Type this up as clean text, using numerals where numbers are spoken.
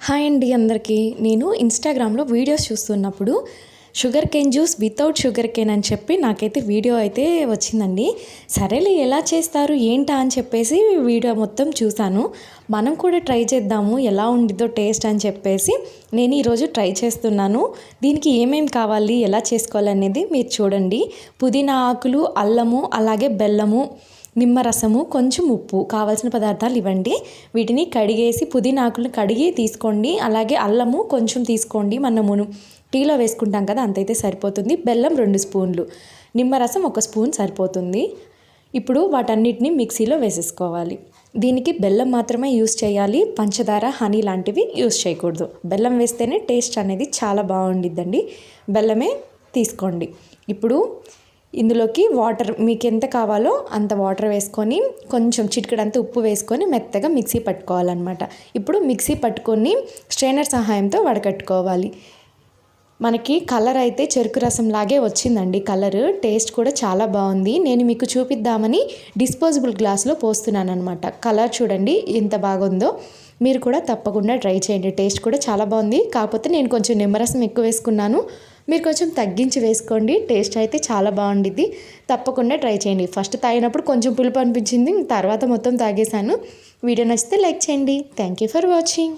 Hi అండి అందరికీ. నేను ఇన్స్టాగ్రామ్లో వీడియోస్ చూస్తున్నప్పుడు sugar cane juice without sugar cane అని చెప్పి నాకైతే వీడియో అయితే వచ్చిందండి. సరేలే ఎలా చేస్తారు ఏంటా అని చెప్పేసి వీడియో మొత్తం చూశాను. మనం కూడా ట్రై చేద్దాము ఎలా ఉండిద్దో టేస్ట్ అని చెప్పేసి నేను ఈరోజు ట్రై చేస్తున్నాను. దీనికి ఏమేమి కావాలి ఎలా చేసుకోవాలనేది మీరు చూడండి. పుదీనా ఆకులు, అల్లము, అలాగే బెల్లము, నిమ్మరసము, కొంచెం ఉప్పు, కావాల్సిన పదార్థాలు ఇవ్వండి. వీటిని కడిగేసి పుదీనా ఆకులను కడిగి తీసుకోండి. అలాగే అల్లము కొంచెం తీసుకోండి, మనము టీలో వేసుకుంటాం కదా అంతైతే సరిపోతుంది. బెల్లం 2 స్పూన్లు, నిమ్మరసం 1 స్పూన్ సరిపోతుంది. ఇప్పుడు వాటన్నిటిని మిక్సీలో వేసేసుకోవాలి. దీనికి బెల్లం మాత్రమే యూస్ చేయాలి, పంచదార, హనీ లాంటివి యూస్ చేయకూడదు. బెల్లం వేస్తేనే టేస్ట్ అనేది చాలా బాగుండిద్దండి. బెల్లమే తీసుకోండి. ఇప్పుడు ఇందులోకి వాటర్ మీకు ఎంత కావాలో అంత వాటర్ వేసుకొని కొంచెం చిటికెడంత ఉప్పు వేసుకొని మెత్తగా మిక్సీ పట్టుకోవాలన్నమాట. ఇప్పుడు మిక్సీ పట్టుకొని స్ట్రైనర్ సహాయంతో వడకట్టుకోవాలి. మనకి కలర్ అయితే చెరుకు రసం లాగే వచ్చిందండి. కలర్ టేస్ట్ కూడా చాలా బాగుంది. నేను మీకు చూపిద్దామని డిస్పోజబుల్ గ్లాస్లో పోస్తున్నాను అనమాట. కలర్ చూడండి ఎంత బాగుందో. మీరు కూడా తప్పకుండా ట్రై చేయండి. టేస్ట్ కూడా చాలా బాగుంది. కాకపోతే నేను కొంచెం నిమ్మరసం ఎక్కువ వేసుకున్నాను, మీరు కొంచెం తగ్గించి వేసుకోండి. టేస్ట్ అయితే చాలా బాగుండిద్ది. తప్పకుండా ట్రై చేయండి. ఫస్ట్ తాగినప్పుడు కొంచెం పులుపు అనిపించింది, తర్వాత మొత్తం తాగేశాను. వీడియో నచ్చితే లైక్ చేయండి. Thank you for watching.